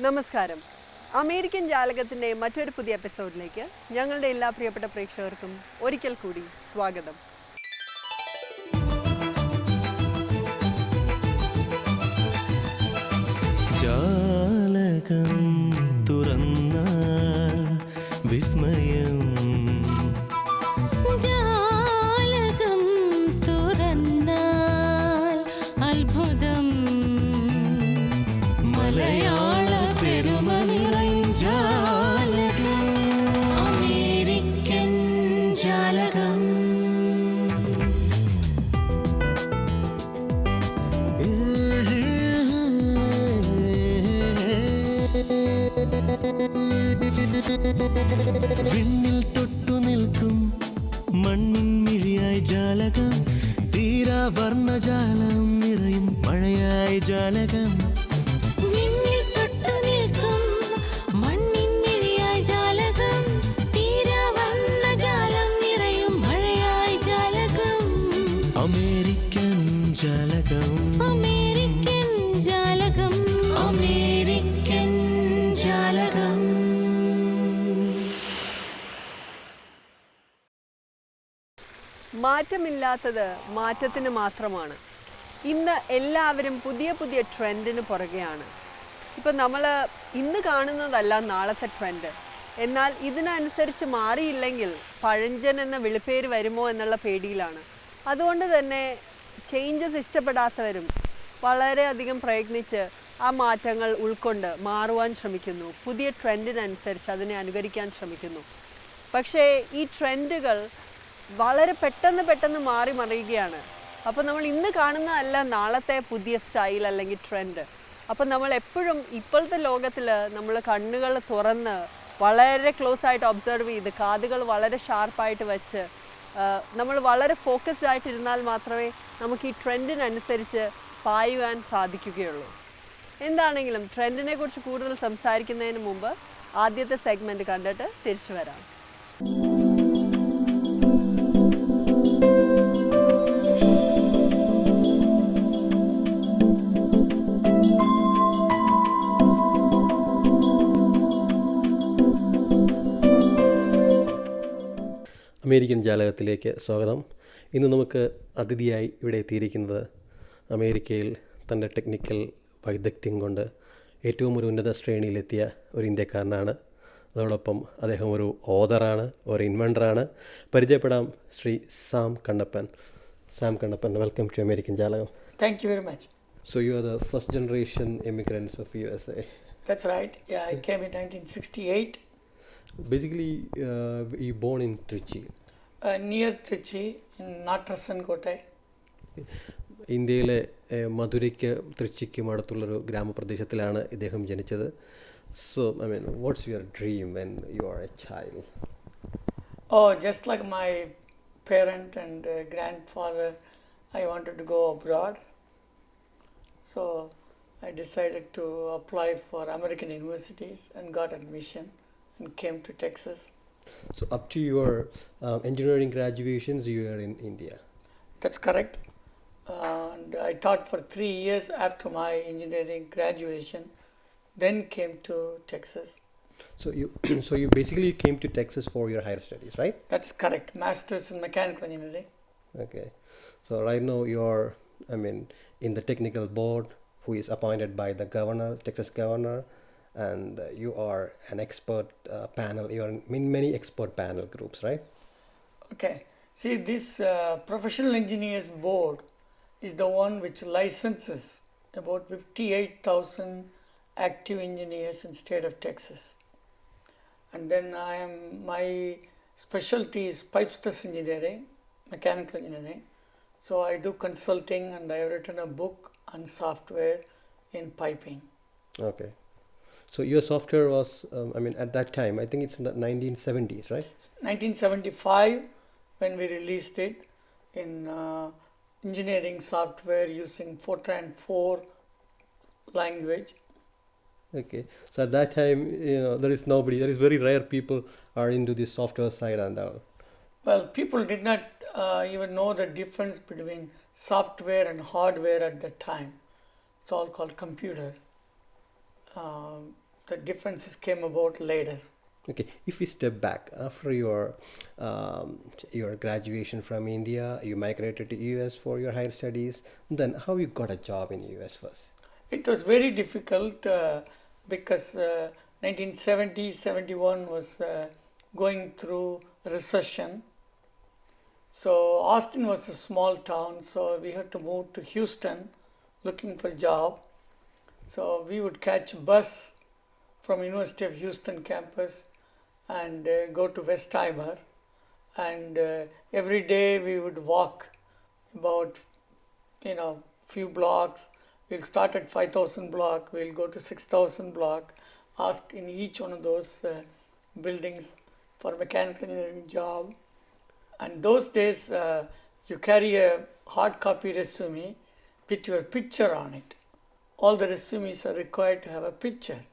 നമസ്കാരം. അമേരിക്കൻ ജാലകത്തിൻ്റെ മറ്റൊരു പുതിയ എപ്പിസോഡിലേക്ക് ഞങ്ങളുടെ എല്ലാ പ്രിയപ്പെട്ട പ്രേക്ഷകർക്കും ഒരിക്കൽ കൂടി സ്വാഗതം. ജാലകം തുറന്നാൽ വിസ്മയം, ജാലകം തുറന്നാൽ അത്ഭുതം, മലയാള പെരുമ നിറഞ്ചാലകം, അമേരിക്കൻ ജാലകം. വിണ്ണിൽ തൊട്ടു നിൽക്കും മണ്ണിൻ മിഴിയായി ജാലകം, തീരാ വർണ്ണജാലം നിറയും മഴയായി ജാലകം. വിണ്ണിൽ തൊട്ടു നിൽക്കും മണ്ണിൻ മിഴിയായി ജാലകം, തീരവർണ്ണജാലം നിറയും മഴയായി ജാലകം. അമേരിക്കൻ ജാലകം, അമേരിക്കൻ ജാലകം, അമേരിക്കൻ ജാലകം. മാറ്റമില്ലാത്തത് മാറ്റത്തിന് മാത്രമാണ്. ഇന്ന് എല്ലാവരും പുതിയ പുതിയ ട്രെൻഡിന് പുറകെയാണ്. ഇപ്പം നമ്മൾ ഇന്ന് കാണുന്നതല്ല നാളത്തെ ട്രെൻഡ്. എന്നാൽ ഇതിനനുസരിച്ച് മാറിയില്ലെങ്കിൽ പഴഞ്ചൻ എന്ന വിളിപ്പേര് വരുമോ എന്നുള്ള പേടിയിലാണ്. അതുകൊണ്ട് തന്നെ ചേഞ്ചസ് ഇഷ്ടപ്പെടാത്തവരും വളരെയധികം പ്രയത്നിച്ച് ആ മാറ്റങ്ങൾ ഉൾക്കൊണ്ട് മാറുവാൻ ശ്രമിക്കുന്നു. പുതിയ ട്രെൻഡിനനുസരിച്ച് അതിനെ അനുകരിക്കാൻ ശ്രമിക്കുന്നു. പക്ഷേ ഈ ട്രെൻഡുകൾ വളരെ പെട്ടെന്ന് മാറി മറിയുകയാണ്. അപ്പോൾ നമ്മൾ ഇന്ന് കാണുന്നതല്ല നാളത്തെ പുതിയ സ്റ്റൈൽ അല്ലെങ്കിൽ ട്രെൻഡ്. അപ്പോൾ നമ്മൾ എപ്പോഴും ഇപ്പോഴത്തെ ലോകത്തിൽ നമ്മൾ കണ്ണുകൾ തുറന്ന് വളരെ ക്ലോസ് ആയിട്ട് ഒബ്സർവ് ചെയ്ത് കാതുകൾ വളരെ ഷാർപ്പായിട്ട് വെച്ച് നമ്മൾ വളരെ ഫോക്കസ്ഡ് ആയിട്ടിരുന്നാൽ മാത്രമേ നമുക്ക് ഈ ട്രെൻഡിനനുസരിച്ച് പായുവാൻ സാധിക്കുകയുള്ളൂ. എന്താണെങ്കിലും ട്രെൻഡിനെ കുറിച്ച് കൂടുതൽ സംസാരിക്കുന്നതിന് മുമ്പ് ആദ്യത്തെ സെഗ്മെൻറ്റ് കണ്ടിട്ട് തിരിച്ചു വരാം. അമേരിക്കൻ ജാലകത്തിലേക്ക് സ്വാഗതം. ഇന്ന് നമുക്ക് അതിഥിയായി ഇവിടെ എത്തിയിരിക്കുന്നത് അമേരിക്കയിൽ തൻ്റെ ടെക്നിക്കൽ വൈദഗ്ധ്യം കൊണ്ട് ഏറ്റവും ഒരു ഉന്നത ശ്രേണിയിലെത്തിയ ഒരു ഇന്ത്യക്കാരനാണ്. അതോടൊപ്പം അദ്ദേഹം ഒരു ഓതറാണ്, ഒരു ഇൻവെൻറ്ററാണ്. പരിചയപ്പെടാം, Shri Sam Kannappan. Sam Kannappan, welcome to American Jalakam. Thank you very much. So you are the first generation immigrants of USA. That's right. Yeah, I came in 1968 Basically, you born in Trichy. near Trichy in Natrasan Kotai. ഇന്ത്യയിലെ മധുരയ്ക്ക് തൃച്ചിക്കും അടുത്തുള്ളൊരു ഗ്രാമപ്രദേശത്തിലാണ് ഇദ്ദേഹം ജനിച്ചത്. So I mean what's your dream when you are A child? Oh, just like my parent and grandfather, I wanted to go abroad. So I decided to apply for American universities and got admission and came to Texas. So up to your engineering graduations, you are in India. That's correct. And I taught for 3 years after my engineering graduation, then came to Texas. So you so you basically came to Texas for your higher studies, right? That's correct. Masters in mechanical engineering. Okay. So right now you are, I mean, in the technical board who is appointed by the governor, Texas governor, and you are an expert panel. You are in many expert panel groups, right? Okay. See, this professional engineers board is the one which licenses about 58,000 active engineers in state of Texas. And then my specialty is pipe stress engineering, mechanical engineering. So I do consulting and I have written a book on software in piping. Okay. So your software was, I mean, at that time, I think it's in the 1970s, right? 1975 when we released it in engineering software using Fortran 4 language. Okay. So at that time, there is nobody, there is very rare people are into this software side and all. Well, people did not even know the difference between software and hardware at that time. It's all called computer. the differences came about later. Okay, if we step back after your graduation from India, you migrated to US for your higher studies. Then how you got a job in US first? It was very difficult because 1970-71 was going through recession. So Austin was a small town, so we had to move to Houston looking for a job. So we would catch a bus from University of Houston campus and go to Westheimer, and every day we would walk about few blocks. We'll start at 5,000 block, we'll go to 6,000 block, ask in each one of those buildings for mechanical engineering job. And those days you carry a hard copy resume with your picture on it. All the resumes are required to have a picture.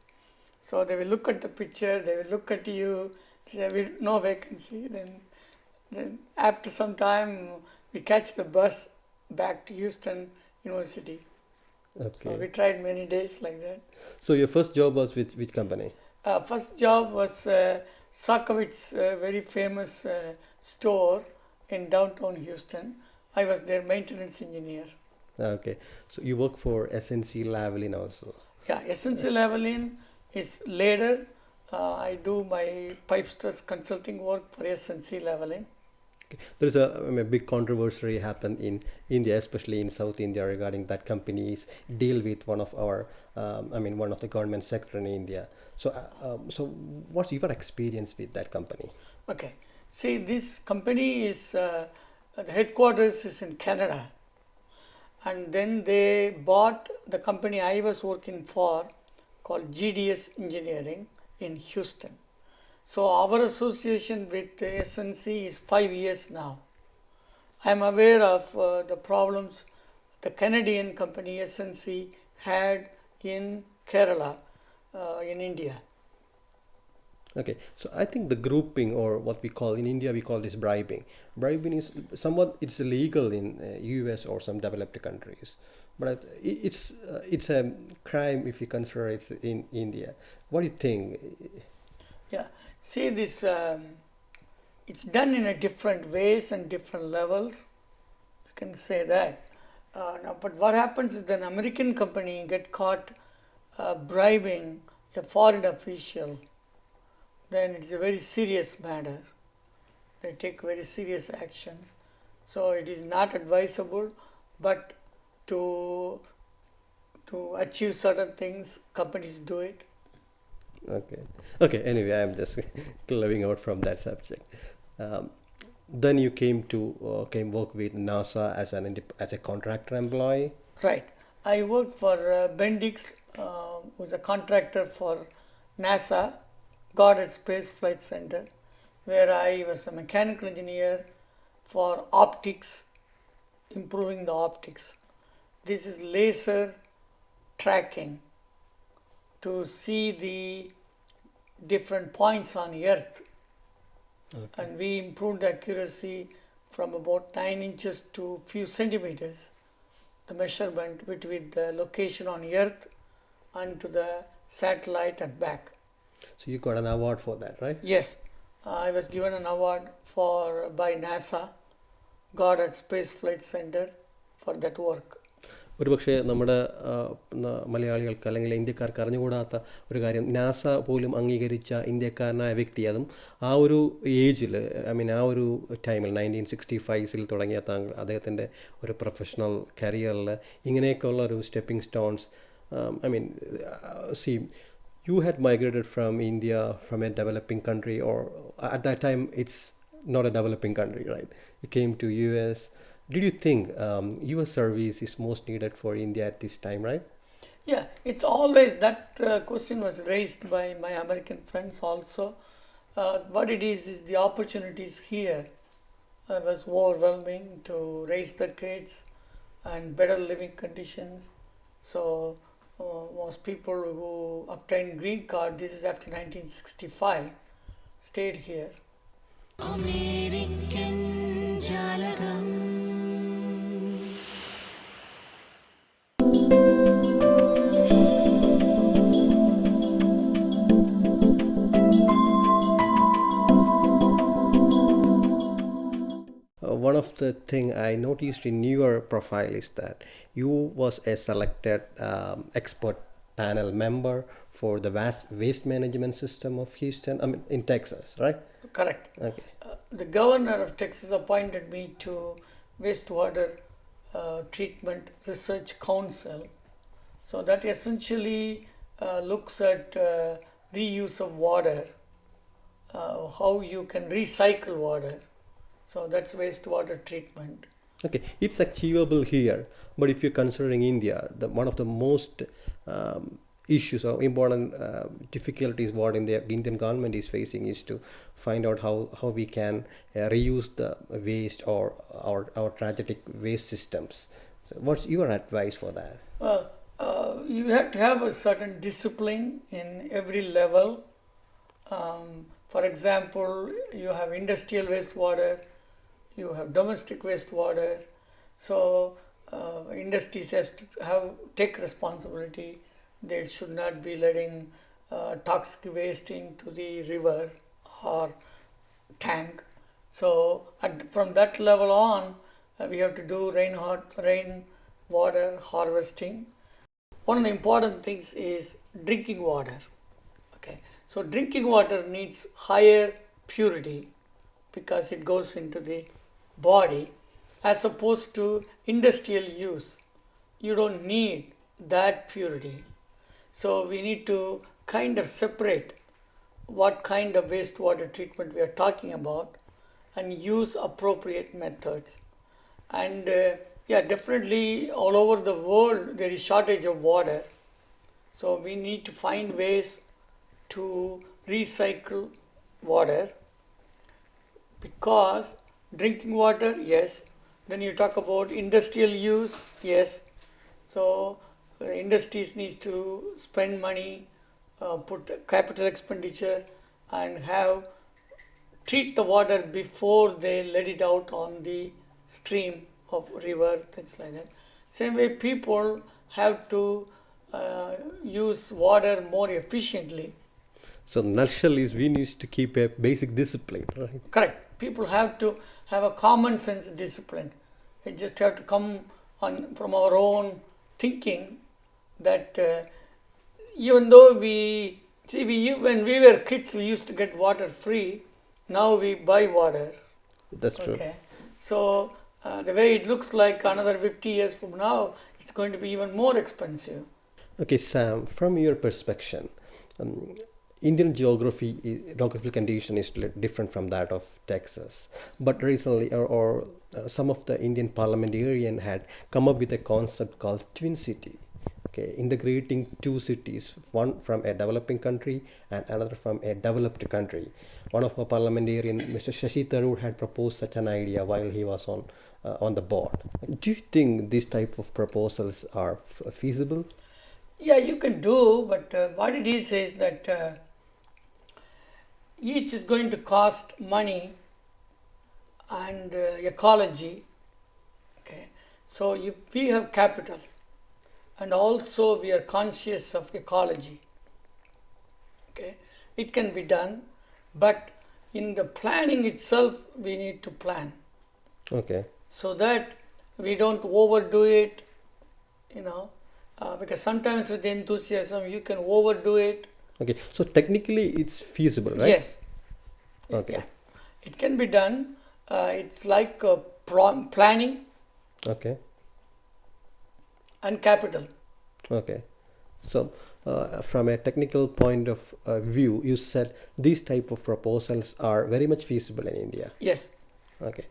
So they will look at the picture, they will look at you, say no vacancy. Then after some time we catch the bus back to Houston University. Okay. So we tried many days like that. So your first job was with which company? First job was Sakowitz, very famous store in downtown Houston. I was their maintenance engineer. Okay, so you work for SNC Lavalin also. Yeah, SNC Lavalin is later. I do my pipe stress consulting work for SNC Lavalin. Okay. There is a big controversy happened in India, especially in South India, regarding that companies deal with one of our, one of the government sector in India. So, so what's your experience with that company? Okay, see, this company is the headquarters is in Canada, and then they bought the company I was working for called GDS Engineering in Houston. So our association with SNC is 5 years now. I am aware of the problems the Canadian company SNC had in Kerala, in India. Okay, so I think the grouping, or what we call in India, we call this bribing. Bribing is somewhat, it's illegal in US or some developed countries, but it's a crime if you consider it's in India. What do you think? Yeah, see this, it's done in a different ways and different levels. You can say that. Now, but what happens is an American company get caught bribing a foreign official, then it's a very serious matter. They take very serious actions. So it is not advisable, but to achieve certain things, companies do it. Okay. Anyway, I am just clearing out from that subject. Then you came work with NASA as a contractor employee. Right. I worked for Bendix, who's a contractor for NASA, Goddard Space Flight Center, where I was a mechanical engineer for optics, improving the optics. This is laser tracking to see the different points on Earth. Okay. And we improved the accuracy from about 9 inches to few centimeters, the measurement between the location on Earth and to the satellite and back. So you got an award for that, right? Yes, I was given an award by NASA, Goddard Space Flight Center, for that work. ഒരുപക്ഷെ നമ്മുടെ മലയാളികൾക്ക് അല്ലെങ്കിൽ ഇന്ത്യക്കാർക്ക് അറിഞ്ഞുകൂടാത്ത ഒരു കാര്യം, NASA പോലും അംഗീകരിച്ച ഇന്ത്യക്കാരനായ വ്യക്തി, അതും ആ ഒരു ഏജിൽ, ആ ഒരു ടൈമിൽ 1965 തുടങ്ങിയ അദ്ദേഹത്തിൻ്റെ ഒരു പ്രൊഫഷണൽ കരിയറിൽ ഇങ്ങനെയൊക്കെയുള്ള ഒരു stepping stones, you had migrated from India, from a developing country, or at that time it's not a developing country, right? You came to US. Did you think your service is most needed for India at this time, right? Yeah, it's always that question was raised by my American friends also. What it is the opportunities here was overwhelming to raise the kids and better living conditions. So most people who obtained green card, this is after 1965, stayed here. American Jalakam. of the thing I noticed in your profile is that you was a selected expert panel member for the waste management system of Houston, I mean in Texas, right? Correct. Okay. The governor of Texas appointed me to wastewater treatment research council. So that essentially looks at reuse of water, how you can recycle water. So that's wastewater treatment. Okay, it's achievable here, but if you're considering India, one of the most issues or important difficulties what in the Indian government is facing is to find out how we can reuse the waste or our tragic waste systems. So what's your advice for that? Well, you have to have a certain discipline in every level. For example, you have industrial wastewater, you have domestic wastewater. So industries has to take responsibility. They should not be letting toxic waste into the river or tank. So from that level on, we have to do rain water harvesting. One of the important things is drinking water. Okay, so drinking water needs higher purity because it goes into the body, as opposed to industrial use. You don't need that purity. So we need to kind of separate what kind of wastewater treatment we are talking about and use appropriate methods. And yeah, definitely all over the world there is shortage of water. So we need to find ways to recycle water, because drinking water, yes. Then you talk about industrial use, yes. So industries need to spend money, put capital expenditure, and treat the water before they let it out on the stream of river, things like that. Same way, people have to use water more efficiently. So nutshell is we need to keep a basic discipline, right? Correct. People have to have a common sense discipline. It just have to come on from our own thinking that even though when we were kids, we used to get water free. Now we buy water. That's true. Okay. So the way it looks like another 50 years from now, it's going to be even more expensive. Okay, Sam, from your perspective, Indian geographical condition is different from that of Texas. But recently, some of the Indian parliamentarian had come up with a concept called twin city. Okay, integrating two cities, one from a developing country and another from a developed country. One of our parliamentarian, Mr. Shashi Tharoor, had proposed such an idea while he was on the board. Do you think these type of proposals are feasible? Yeah, you can do, but what it is that each is going to cost money and ecology. Okay, so if we have capital and also we are conscious of ecology, okay, it can be done, but in the planning itself, we need to plan. Okay. So that we don't overdo it, because sometimes with enthusiasm you can overdo it. Okay, so technically it's feasible, right? Yes. Okay. Yeah. It can be done. It's like planning Okay. and capital. Okay. So from a technical point of view, you said these type of proposals are very much feasible in India. Yes. Okay.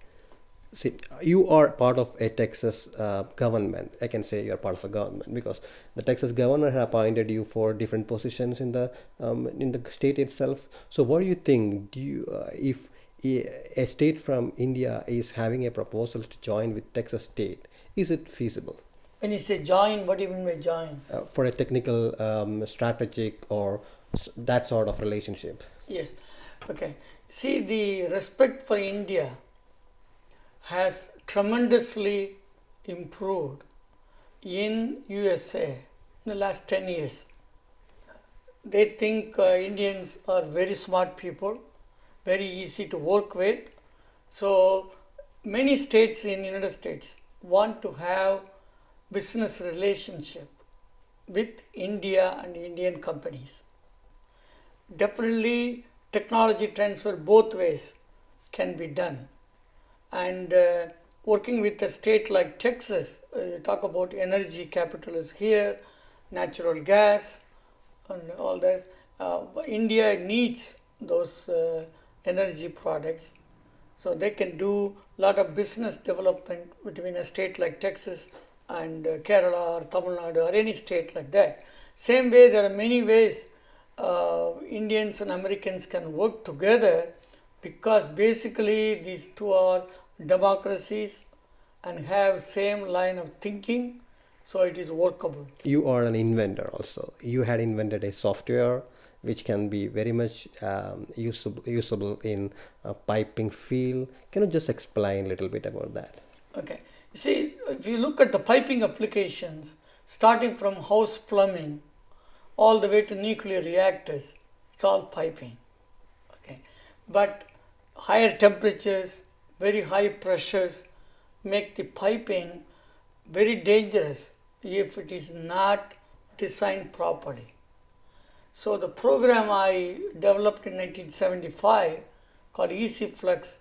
See, you are part of a Texas government. I can say you are part of a government because the Texas governor had appointed you for different positions in the state itself. So, what do you think? If a state from India is having a proposal to join with Texas state, is it feasible? When you say join, what do you mean by join? For a technical, strategic, or that sort of relationship. Yes. Okay. See, the respect for India has tremendously improved in USA in the last 10 years. They think Indians are very smart people, very easy to work with. So many states in United States want to have business relationship with India and Indian companies. Definitely technology transfer both ways can be done. And working with a state like Texas, you talk about energy capital is here, natural gas and all that. India needs those energy products, so they can do a lot of business development between a state like Texas and Kerala or Tamil Nadu or any state like that. Same way, there are many ways Indians and Americans can work together, because basically these two are democracies and have same line of thinking, so it is workable. You are an inventor also. You had invented a software which can be very much usable in a piping field. Can you just explain a little bit about that? Okay. See, if you look at the piping applications, starting from house plumbing all the way to nuclear reactors, it's all piping. Okay. But higher temperatures, very high pressures make the piping very dangerous if it is not designed properly. So the program I developed in 1975 called Easy Flux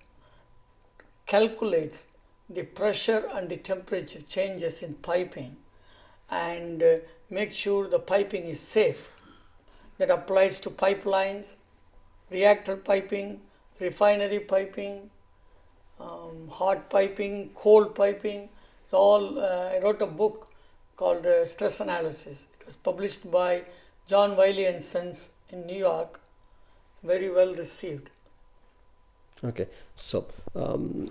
calculates the pressure and the temperature changes in piping and make sure the piping is safe. That applies to pipelines, reactor piping, refinery piping, hot piping, cold piping. It's all, I wrote a book called Stress Analysis. It was published by John Wiley and Sons in New York, very well received. Okay, so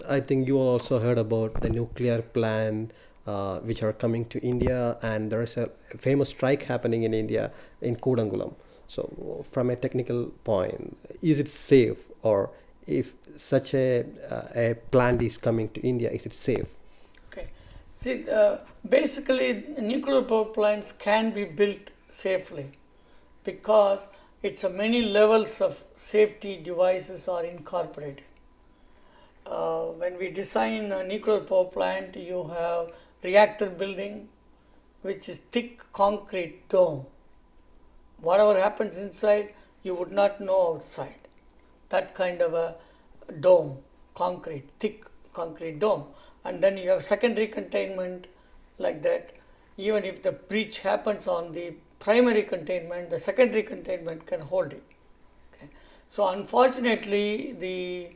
I think you also heard about the nuclear plant which are coming to India, and there is a famous strike happening in India in Kodangulam. So from a technical point, is it safe, or if such a plant is coming to India, is it safe? Okay. See, basically nuclear power plants can be built safely because it's a many levels of safety devices are incorporated. When we design a nuclear power plant, you have reactor building, which is thick concrete dome. Whatever happens inside, you would not know outside. That kind of a dome, concrete, thick concrete dome. And then you have secondary containment like that. Even if the breach happens on the primary containment, the secondary containment can hold it. Okay. So unfortunately, the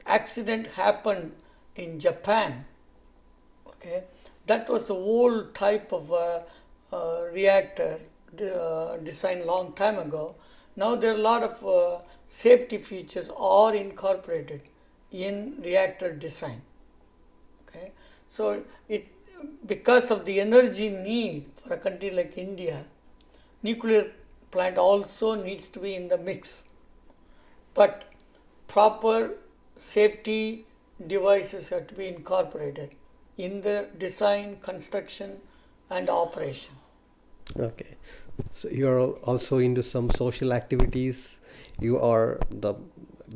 accident happened in Japan. Okay, that was the old type of reactor designed long time ago. Now there are a lot of safety features are incorporated in reactor design. Okay, so it because of the energy need for a country like India, nuclear plant also needs to be in the mix. But proper safety devices have to be incorporated in the design, construction and operation. Okay, so you are also into some social activities. You are the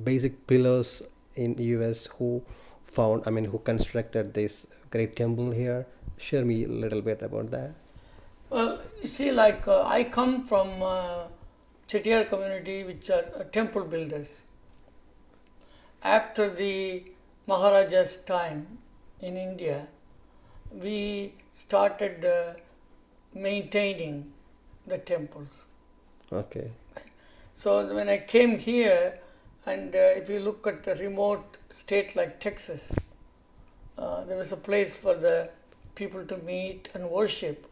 basic pillars in US who who constructed this great temple here. Share me a little bit about that. Well, you see, like I come from Chettiar community, which are temple builders. After the Maharaja's time in India, we started maintaining the temples. Okay. So when I came here, and if you look at a remote state like Texas, there was a place for the people to meet and worship.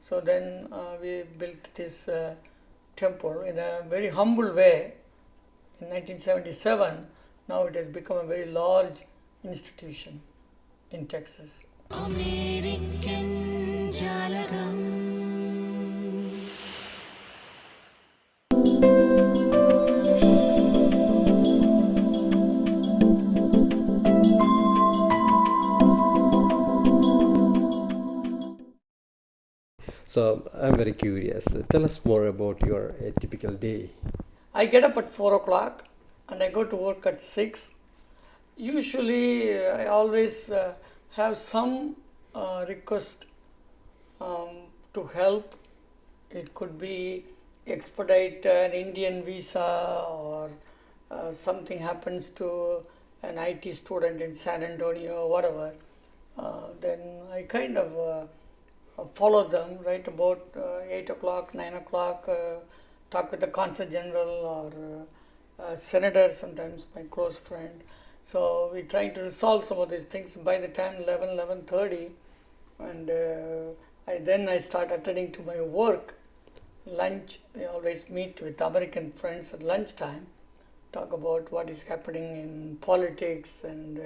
So then we built this temple in a very humble way in 1977. Now it has become a very large institution in Texas. American Jalakam. So I'm very curious. Tell us more about your typical day. I get up at 4 o'clock and I go to work at 6. Usually, I always have some request to help. It could be expedite an Indian visa, or something happens to an IT student in San Antonio, whatever. Then I kind of follow them right about 8 o'clock, 9 o'clock, talk with the consul general or senator, sometimes my close friend. So we're trying to resolve some of these things by the time 11:30, and I start attending to my work. Lunch, I always meet with American friends at lunchtime, talk about what is happening in politics, and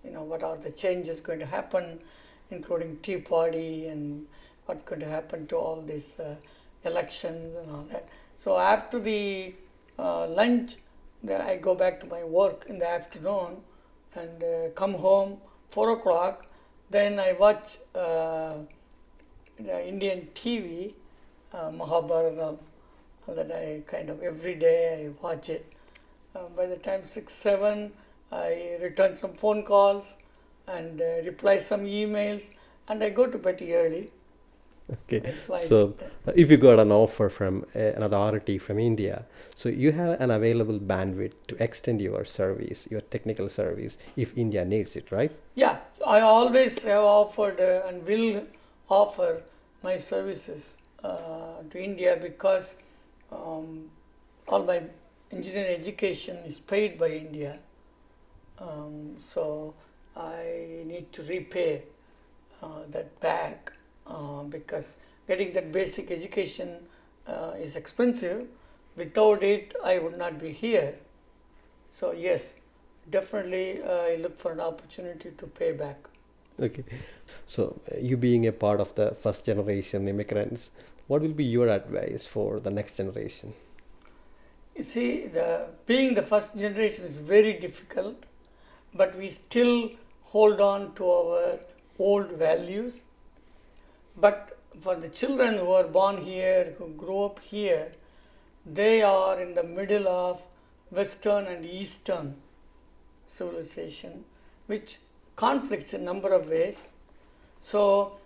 what are the changes going to happen, including Tea Party, and what's going to happen to all these elections and all that. So after the lunch, I go back to my work in the afternoon and come home 4 o'clock. Then I watch the Indian TV, Mahabharata, that I kind of every day I watch it. By the time 6, 7, I return some phone calls and reply some emails, and I go to bed early. Okay, That's why so if you got an offer from an authority from India, so you have an available bandwidth to extend your service, your technical service, if India needs it, right? Yeah, I always have offered and will offer my services to India, because all my engineering education is paid by India. So I need to repay that back, because getting that basic education is expensive. Without it, I would not be here. So yes, definitely I look for an opportunity to pay back. Okay, so you being a part of the first generation immigrants, what will be your advice for the next generation? You see, being the first generation is very difficult, but we still hold on to our old values. But for the children who are born here, who grow up here, they are in the middle of Western and Eastern civilization, which conflicts in a number of ways. So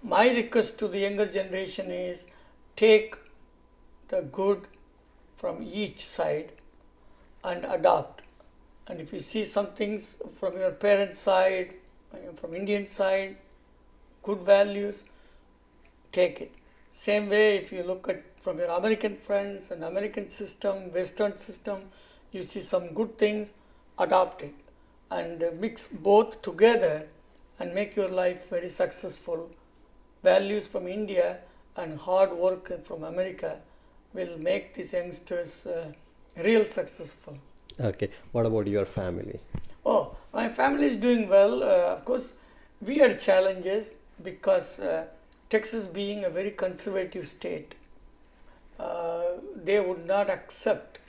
my request to the younger generation is, take the good from each side and adopt. And if you see some things from your parents' side, from Indian side, good values, take it. Same way, if you look at from your American friends and American system, Western system, you see some good things, adopt it, and mix both together and make your life very successful. Values from India and hard work from America will make these youngsters real successful. Okay, what about your family? Oh, my family is doing well. Of course, we had challenges because Texas being a very conservative state, they would not accept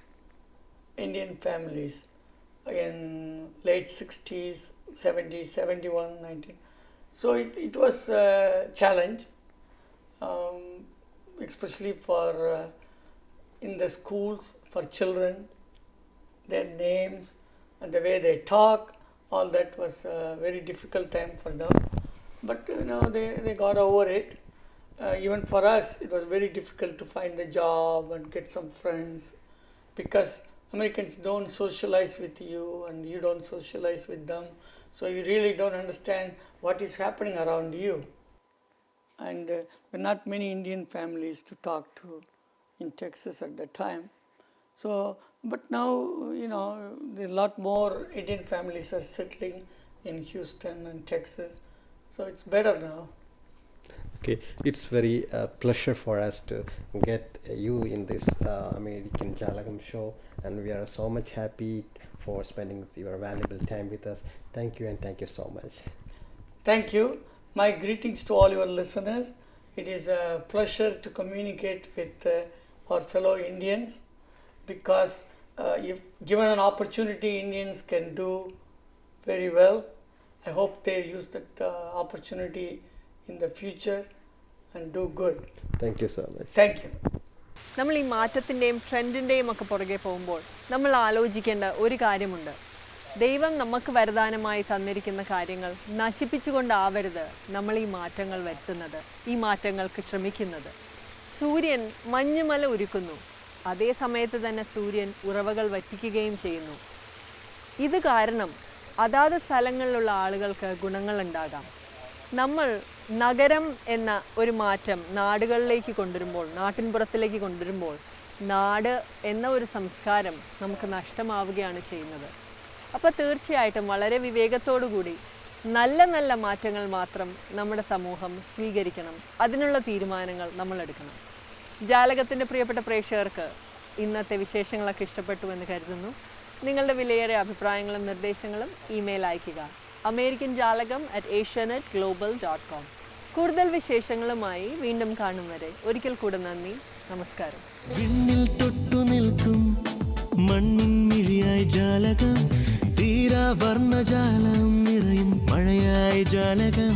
Indian families in late 60s, 70s, 71, 19. So it was a challenge, especially for in the schools for children, their names and the way they talk, all that was a very difficult time for them. But they got over it. Even for us, it was very difficult to find a job and get some friends, because Americans don't socialize with you and you don't socialize with them. So you really don't understand what is happening around you. And there were not many Indian families to talk to in Texas at that time. So, but now, a lot more Indian families are settling in Houston and Texas. So it's better now. Okay, it's very pleasure for us to get you in this American Jalakam show, and we are so much happy for spending your valuable time with us. Thank you, and thank you so much. Thank you. My greetings to all your listeners. It is a pleasure to communicate with our fellow Indians, because if given an opportunity, Indians can do very well. I hope they use that opportunity in the future and do good. Thank you so much. Thank you. നമ്മൾ ഈ മാറ്റത്തിൻ്റെയും ട്രെൻഡിൻ്റെയും ഒക്കെ പുറകെ പോകുമ്പോൾ നമ്മൾ ആലോചിക്കേണ്ട ഒരു കാര്യമുണ്ട്. ദൈവം നമുക്ക് വരദാനമായി തന്നിരിക്കുന്ന കാര്യങ്ങൾ നശിപ്പിച്ചുകൊണ്ടാവരുത് നമ്മൾ ഈ മാറ്റങ്ങൾ വരുത്തുന്നത്, ഈ മാറ്റങ്ങൾക്ക് ശ്രമിക്കുന്നത്. സൂര്യൻ മഞ്ഞുമല ഉരുക്കുന്നു, അതേ സമയത്ത് തന്നെ സൂര്യൻ ഉറവകൾ വറ്റിക്കുകയും ചെയ്യുന്നു. ഇത് കാരണം അതാത് സ്ഥലങ്ങളിലുള്ള ആളുകൾക്ക് ഗുണങ്ങളുണ്ടാകാം. നമ്മൾ നഗരം എന്ന ഒരു മാറ്റം നാടുകളിലേക്ക് കൊണ്ടുവരുമ്പോൾ, നാട്ടിൻപുറത്തിലേക്ക് കൊണ്ടുവരുമ്പോൾ, നാട് എന്ന ഒരു സംസ്കാരം നമുക്ക് നഷ്ടമാവുകയാണ് ചെയ്യുന്നത്. അപ്പോൾ തീർച്ചയായിട്ടും വളരെ വിവേകത്തോടു കൂടി നല്ല നല്ല മാറ്റങ്ങൾ മാത്രം നമ്മുടെ സമൂഹം സ്വീകരിക്കണം. അതിനുള്ള തീരുമാനങ്ങൾ നമ്മൾ എടുക്കണം. ജാലകത്തിൻ്റെ പ്രിയപ്പെട്ട പ്രേക്ഷകർക്ക് ഇന്നത്തെ വിശേഷങ്ങളൊക്കെ ഇഷ്ടപ്പെട്ടു എന്ന് കരുതുന്നു. നിങ്ങളുടെ വിലയേറിയ അഭിപ്രായങ്ങളും നിർദ്ദേശങ്ങളും ഇമെയിൽ അയയ്ക്കുക. americanjalakam@asianetglobal.com. കൂടുതൽ വിശേഷങ്ങളുമായി വീണ്ടും കാണും വരെ ഒരിക്കൽ കൂടെ നന്ദി, നമസ്കാരം. വിണ്ണിൽ തൊട്ടു നിൽക്കും മണ്ണിൻ മിഴിയായി ജാലകം, തീരാ വർണ്ണജാലം നിറയും മഴയായി ജാലകം.